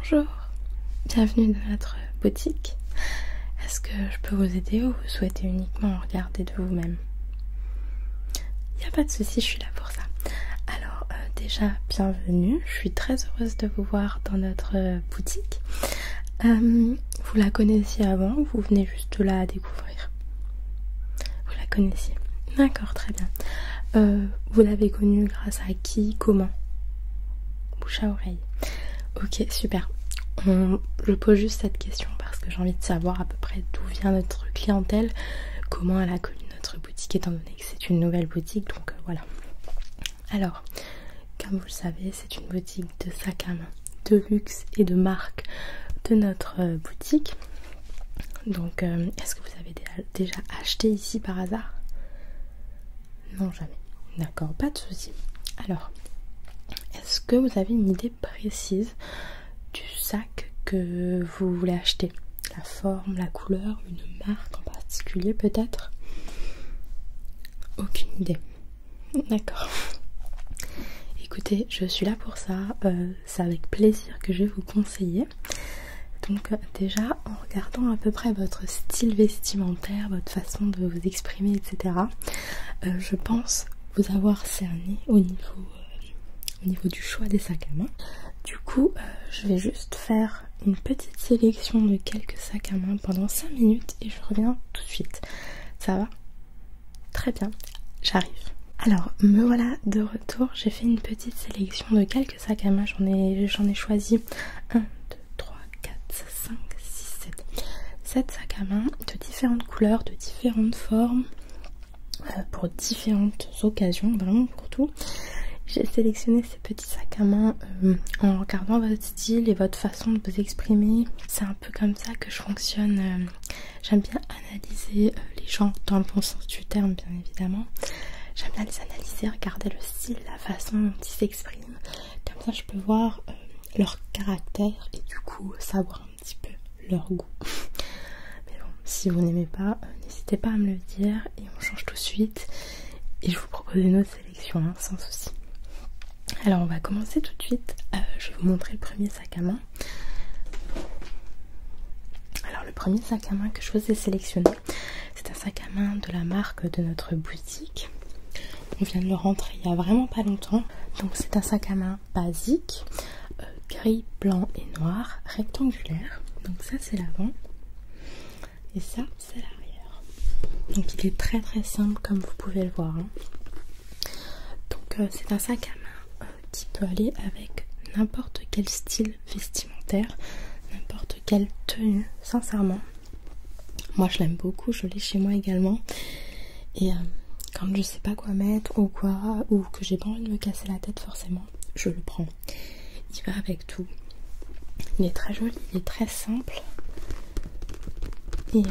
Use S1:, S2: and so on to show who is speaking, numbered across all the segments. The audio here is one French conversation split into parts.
S1: Bonjour, bienvenue dans notre boutique. Est-ce que je peux vous aider ou vous souhaitez uniquement regarder de vous-même? Il n'y a pas de souci, je suis là pour ça. Alors déjà, bienvenue, je suis très heureuse de vous voir dans notre boutique. Vous la connaissiez avant ou vous venez juste de la découvrir? Vous la connaissiez? D'accord, très bien. Vous l'avez connue grâce à qui? Comment? Bouche à oreille. Ok, super. Je pose juste cette question parce que j'ai envie de savoir à peu près d'où vient notre clientèle, comment elle a connu notre boutique, étant donné que c'est une nouvelle boutique, donc voilà. Alors, comme vous le savez, c'est une boutique de sacs à main, de luxe et de marque de notre boutique. Donc, est-ce que vous avez déjà acheté ici par hasard? Non, jamais. D'accord, pas de souci. Alors, est-ce que vous avez une idée précise du sac que vous voulez acheter? La forme, la couleur, une marque en particulier peut-être? Aucune idée. D'accord. Écoutez, je suis là pour ça. C'est avec plaisir que je vais vous conseiller. Donc déjà, en regardant à peu près votre style vestimentaire, votre façon de vous exprimer, etc., je pense vous avoir cerné au niveau du choix des sacs à main. Du coup, je vais juste faire une petite sélection de quelques sacs à main pendant 5 minutes et je reviens tout de suite. Ça va? Très bien, j'arrive. Alors, me voilà de retour. J'ai fait une petite sélection de quelques sacs à main. J'en ai choisi 1, 2, 3, 4, 5, 6, 7 sacs à main de différentes couleurs, de différentes formes, pour différentes occasions, vraiment pour tout. J'ai sélectionné ces petits sacs à main en regardant votre style et votre façon de vous exprimer. C'est un peu comme ça que je fonctionne. J'aime bien analyser les gens dans le bon sens du terme, bien évidemment. J'aime bien les analyser, regarder le style, la façon dont ils s'expriment. Comme ça, je peux voir leur caractère et du coup savoir un petit peu leur goût. Mais bon, si vous n'aimez pas, n'hésitez pas à me le dire et on change tout de suite. Et je vous propose une autre sélection, hein, sans souci. Alors on va commencer tout de suite. Je vais vous montrer le premier sac à main. Alors le premier sac à main que je vous ai sélectionné, c'est un sac à main de la marque de notre boutique. On vient de le rentrer il y a vraiment pas longtemps. Donc c'est un sac à main basique, gris, blanc et noir, rectangulaire. Donc ça c'est l'avant et ça c'est l'arrière. Donc il est très très simple comme vous pouvez le voir, hein. Donc c'est un sac à main qui peut aller avec n'importe quel style vestimentaire, n'importe quelle tenue, sincèrement. Moi je l'aime beaucoup, je l'ai chez moi également. Et quand je sais pas quoi mettre ou quoi, ou que j'ai pas envie de me casser la tête forcément, je le prends. Il va avec tout. Il est très joli, il est très simple. Et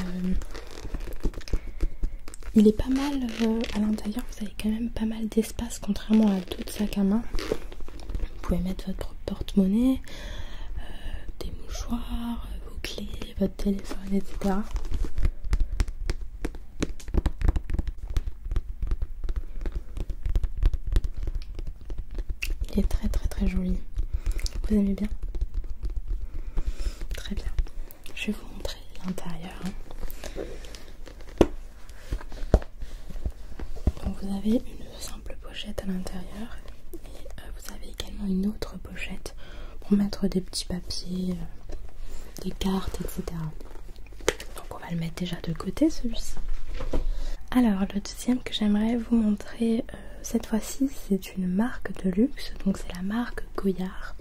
S1: il est pas mal à l'intérieur, vous avez quand même pas mal d'espace contrairement à d'autres sacs à main. Vous pouvez mettre votre porte-monnaie, des mouchoirs, vos clés, votre téléphone, etc. Il est très très très joli. Vous aimez bien? Très bien. Je vais vous montrer l'intérieur, hein. Donc vous avez une simple pochette à l'intérieur et vous avez également une autre pochette pour mettre des petits papiers, des cartes, etc. Donc on va le mettre déjà de côté celui-ci. Alors le deuxième que j'aimerais vous montrer cette fois-ci, c'est une marque de luxe, donc c'est la marque Goyard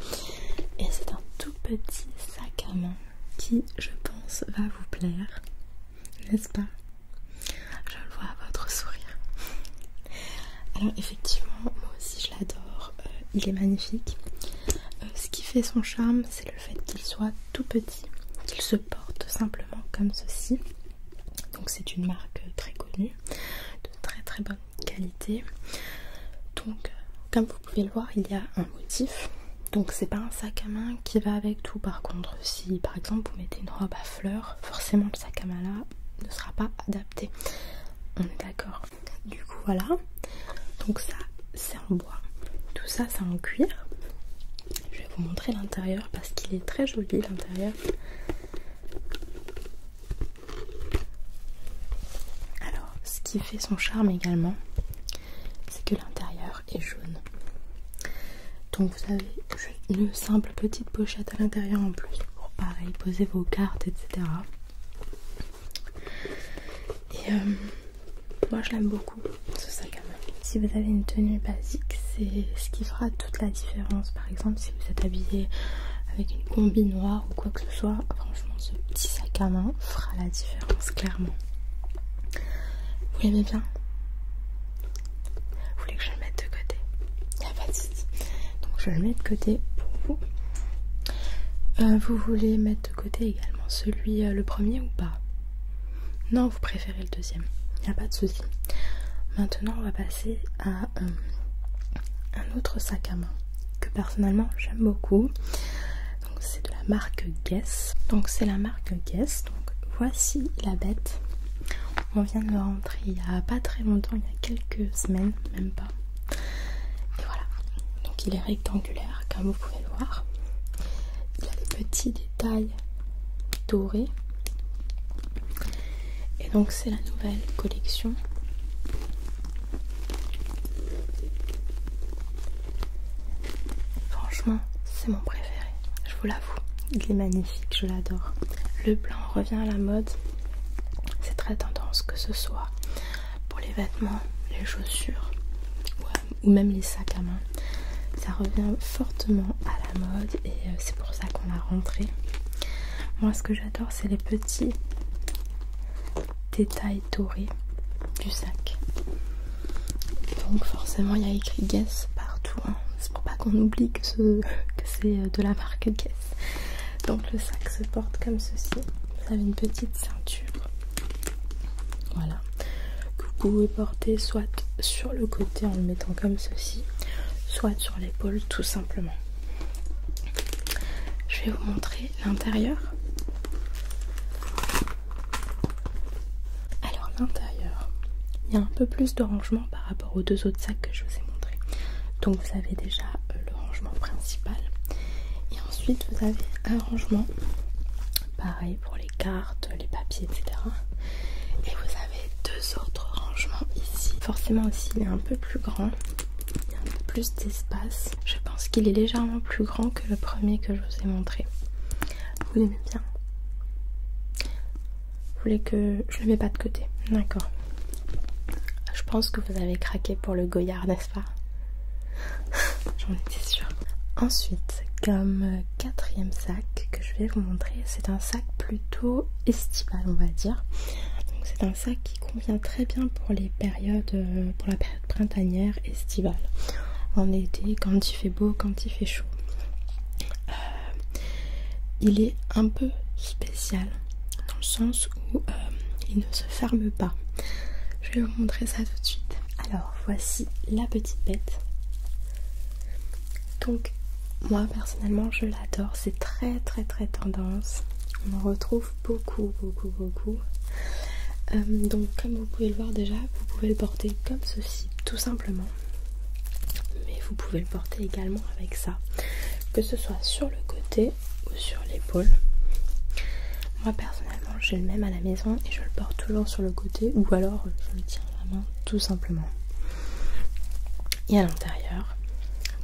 S1: et c'est un tout petit sac à main qui je pense va vous plaire, n'est-ce pas? Je le vois à votre sourire. Alors effectivement, moi aussi je l'adore, il est magnifique. Ce qui fait son charme, c'est le fait qu'il soit tout petit, qu'il se porte simplement comme ceci. Donc c'est une marque très connue, de très très bonne qualité. Donc comme vous pouvez le voir, il y a un motif. Donc c'est pas un sac à main qui va avec tout. Par contre, si par exemple vous mettez une robe à fleurs, forcément le sac à main là ne sera pas adapté. On est d'accord? Du coup voilà. Donc ça c'est en bois, tout ça c'est en cuir. Je vais vous montrer l'intérieur parce qu'il est très joli l'intérieur. Alors, ce qui fait son charme également, c'est que l'intérieur est jaune. Donc vous avez une simple petite pochette à l'intérieur en plus pour pareil poser vos cartes, etc. Et moi je l'aime beaucoup ce sac à main. Si vous avez une tenue basique, c'est ce qui fera toute la différence. Par exemple, si vous êtes habillé avec une combi noire ou quoi que ce soit, franchement ce petit sac à main fera la différence clairement. Vous l'aimez bien? Vous voulez que je le mette de côté? Il n'y a pas de souci. Donc je le mets de côté pour vous. Vous voulez mettre de côté également celui, le premier ou pas? Non, vous préférez le deuxième. Il n'y a pas de souci. Maintenant, on va passer à un autre sac à main que personnellement j'aime beaucoup. Donc c'est de la marque Guess. Donc c'est la marque Guess. Donc voici la bête. On vient de le rentrer il n'y a pas très longtemps, il y a quelques semaines, même pas. Et voilà. Donc il est rectangulaire, comme vous pouvez le voir. Il a des petits détails dorés. Et donc c'est la nouvelle collection. Franchement, c'est mon préféré, je vous l'avoue. Il est magnifique, je l'adore. Le blanc revient à la mode. C'est très tendance, que ce soit pour les vêtements, les chaussures ou même les sacs à main. Ça revient fortement à la mode et c'est pour ça qu'on l'a rentré. Moi, ce que j'adore, c'est les petits détails dorés du sac. Donc forcément, il y a écrit Guess partout. Hein. C'est pour pas qu'on oublie que c'est de la marque Guess. Donc le sac se porte comme ceci. Vous avez une petite ceinture. Voilà. Que vous pouvez porter soit sur le côté en le mettant comme ceci, soit sur l'épaule tout simplement. Je vais vous montrer l'intérieur. Alors l'intérieur, il y a un peu plus de rangement par rapport aux deux autres sacs que je vous ai montrés. Donc vous avez déjà le rangement principal. Et ensuite vous avez un rangement, pareil pour les cartes, les papiers, etc. Et vous avez deux autres rangements ici. Forcément aussi il est un peu plus grand. Il y a un peu plus d'espace. Je pense qu'il est légèrement plus grand que le premier que je vous ai montré. Vous l'aimez bien? Vous voulez que je le mets pas de côté? D'accord. Je pense que vous avez craqué pour le Goyard, n'est-ce pas? J'en étais sûre. Ensuite, comme quatrième sac que je vais vous montrer, c'est un sac plutôt estival, on va dire. Donc c'est un sac qui convient très bien pour les périodes, pour la période printanière, estivale. En été, quand il fait beau, quand il fait chaud. Il est un peu spécial dans le sens où il ne se ferme pas. Je vais vous montrer ça tout de suite. Alors voici la petite bête. Donc moi personnellement je l'adore, c'est très tendance. On en retrouve beaucoup. Donc comme vous pouvez le voir déjà, vous pouvez le porter comme ceci, tout simplement. Mais vous pouvez le porter également avec ça, que ce soit sur le côté ou sur l'épaule. Moi personnellement j'ai le même à la maison et je le porte toujours sur le côté ou alors je le tiens à la main tout simplement. Et à l'intérieur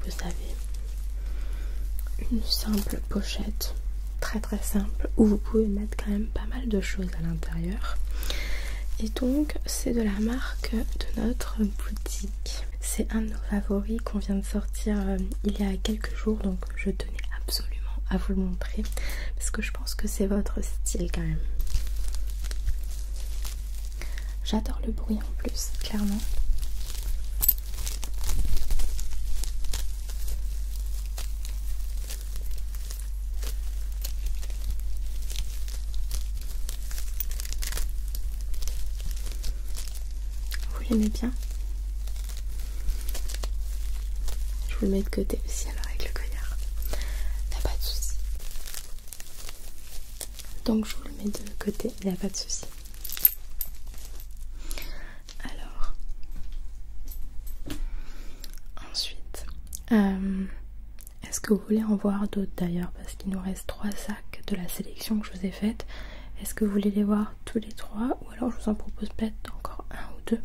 S1: vous avez une simple pochette très simple où vous pouvez mettre quand même pas mal de choses à l'intérieur. Et donc c'est de la marque de notre boutique. C'est un de nos favoris qu'on vient de sortir il y a quelques jours, donc je tenais absolument à vous le montrer parce que je pense que c'est votre style quand même. J'adore le bruit en plus, clairement. Vous l'aimez bien? Je vous le mets de côté aussi alors avec le collier. Il n'y a pas de souci. Donc je vous le mets de côté, il n'y a pas de souci. Alors, ensuite, Est-ce que vous voulez en voir d'autres d'ailleurs? Parce qu'il nous reste 3 sacs de la sélection que je vous ai faite. Est-ce que vous voulez les voir tous les 3 ou alors je vous en propose peut-être encore un ou deux?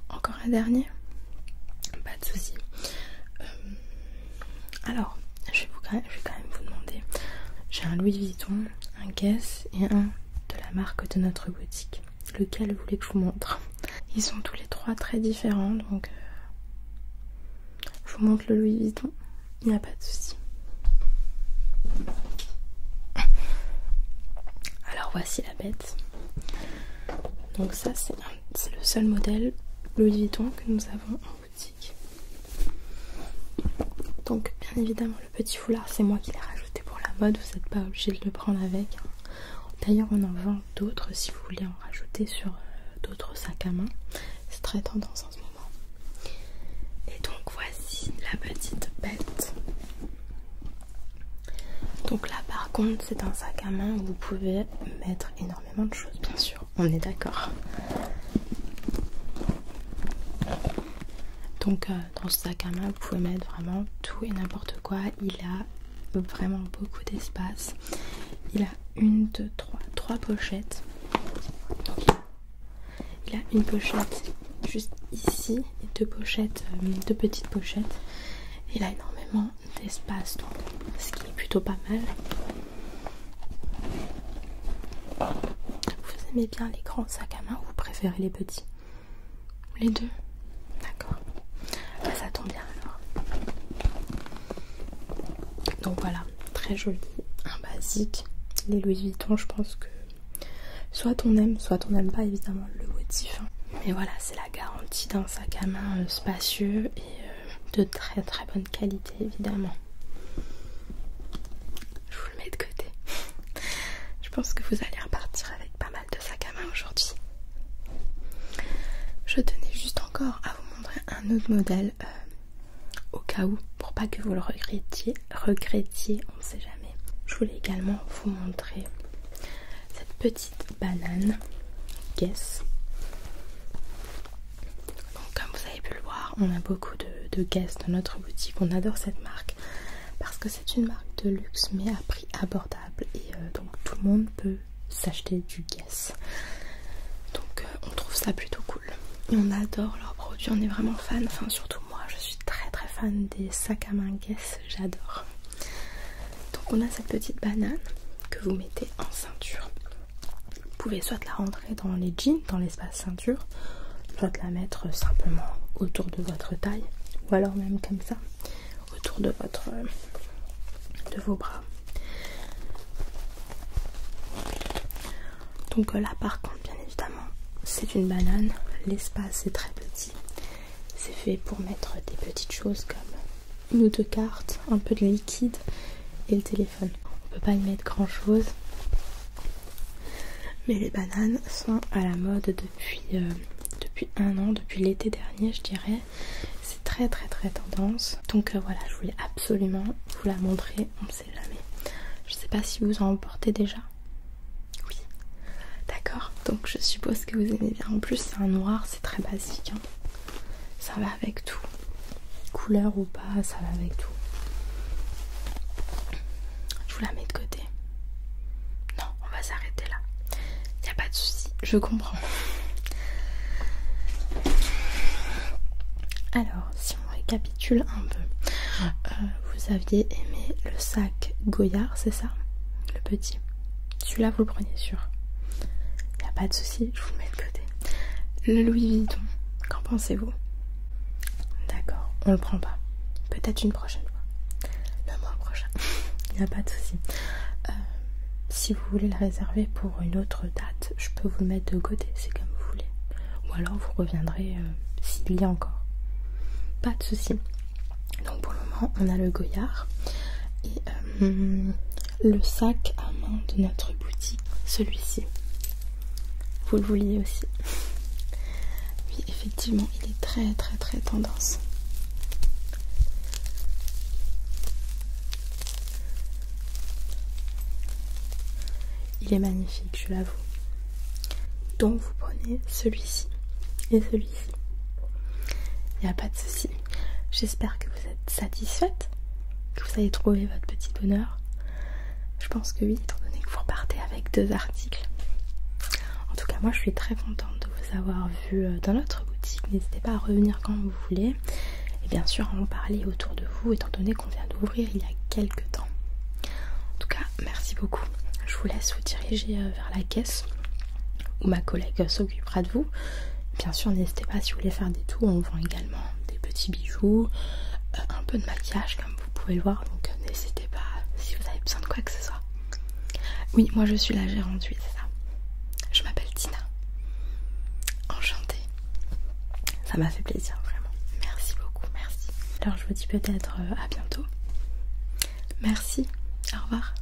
S1: Encore un dernier? Pas de souci. Alors, je vais quand même vous demander. J'ai un Louis Vuitton, un Guess et un de la marque de notre boutique. Lequel vous voulez que je vous montre? Ils sont tous les 3 très différents, donc je vous montre le Louis Vuitton. Il n'y a pas de souci. Alors voici la bête. Donc ça c'est le seul modèle Louis Vuitton que nous avons en boutique. Donc bien évidemment le petit foulard c'est moi qui l'ai rajouté pour la mode, vous n'êtes pas obligé de le prendre avec. D'ailleurs on en vend d'autres si vous voulez en rajouter sur d'autres sacs à main. C'est très tendance en ce moment. Et donc voici la petite bête. Donc là par contre c'est un sac à main où vous pouvez mettre énormément de choses bien sûr, on est d'accord. Donc dans ce sac à main vous pouvez mettre vraiment tout et n'importe quoi. Il a vraiment beaucoup d'espace. Il a 1, 2, 3 pochettes. Donc il a une pochette juste ici et 2 pochettes, 2 petites pochettes. Il a énormément d'espace donc ce qui est plutôt pas mal. Vous aimez bien les grands sacs à main ou vous préférez les petits? Les deux? D'accord. Bah, ça tombe bien alors. Donc voilà, très joli, un basique. Les Louis Vuitton, je pense que soit on aime, soit on n'aime pas évidemment le motif. Mais voilà, c'est la garantie d'un sac à main spacieux et de très très bonne qualité évidemment. Je vous le mets de côté. Je pense que vous allez repartir avec pas mal de sacs à main aujourd'hui. Je tenais juste encore à vous montrer un autre modèle au cas où, pour pas que vous le regrettiez, on ne sait jamais. Je voulais également vous montrer cette petite banane Guess. Donc comme vous avez pu le voir, on a beaucoup de Guess dans notre boutique. On adore cette marque parce que c'est une marque de luxe mais à prix abordable et donc tout le monde peut s'acheter du Guess. Donc on trouve ça plutôt cool. Et on adore leurs produits, on est vraiment fan, enfin surtout moi, je suis très très fan des sacs à main Guess, j'adore. Donc on a cette petite banane que vous mettez en ceinture. Vous pouvez soit la rentrer dans les jeans, dans l'espace ceinture, soit la mettre simplement autour de votre taille, ou alors même comme ça, autour de vos bras. Donc là par contre, bien évidemment, c'est une banane, l'espace est très petit. C'est fait pour mettre des petites choses comme une ou deux cartes, un peu de liquide et le téléphone. On peut pas y mettre grand chose. Mais les bananes sont à la mode depuis un an, depuis l'été dernier je dirais. C'est très très très tendance. Donc voilà, je voulais absolument vous la montrer, on ne sait jamais. Je sais pas si vous en portez déjà. Oui, d'accord. Donc je suppose que vous aimez bien. En plus c'est un noir, c'est très basique. Hein. Ça va avec tout. Couleur ou pas, ça va avec tout. Je vous la mets de côté. Non, on va s'arrêter là. Y a pas de souci, je comprends. Alors, si on récapitule un peu, vous aviez aimé le sac Goyard, c'est ça? Le petit. Celui-là, vous le prenez sûr. Y a pas de souci, je vous le mets de côté. Le Louis Vuitton, qu'en pensez-vous? D'accord, on le prend pas. Peut-être une prochaine fois. Le mois prochain. Y a pas de souci. Si vous voulez le réserver pour une autre date, je peux vous le mettre de côté, c'est comme vous voulez. Ou alors vous reviendrez s'il y a encore. Pas de souci. Donc pour le moment, on a le Goyard et le sac à main de notre boutique, celui-ci. Vous le vouliez aussi. Oui, effectivement, il est très très très tendance. Il est magnifique, je l'avoue. Donc vous prenez celui-ci et celui-ci. Il n'y a pas de souci. J'espère que vous êtes satisfaite. que vous avez trouvé votre petit bonheur. Je pense que oui, étant donné que vous repartez avec 2 articles. En tout cas, moi je suis très contente de vous avoir vu dans notre boutique. N'hésitez pas à revenir quand vous voulez. Et bien sûr à en parler autour de vous, étant donné qu'on vient d'ouvrir il y a quelques temps. En tout cas, merci beaucoup. Je vous laisse vous diriger vers la caisse où ma collègue s'occupera de vous. Bien sûr, n'hésitez pas si vous voulez faire des tours. On vend également des petits bijoux, un peu de maquillage comme vous pouvez le voir. Donc n'hésitez pas si vous avez besoin de quoi que ce soit. Oui, moi je suis la gérante, oui, c'est ça. Je m'appelle Tina. Enchantée. Ça m'a fait plaisir, vraiment. Merci beaucoup, merci. Alors je vous dis peut-être à bientôt. Merci, au revoir.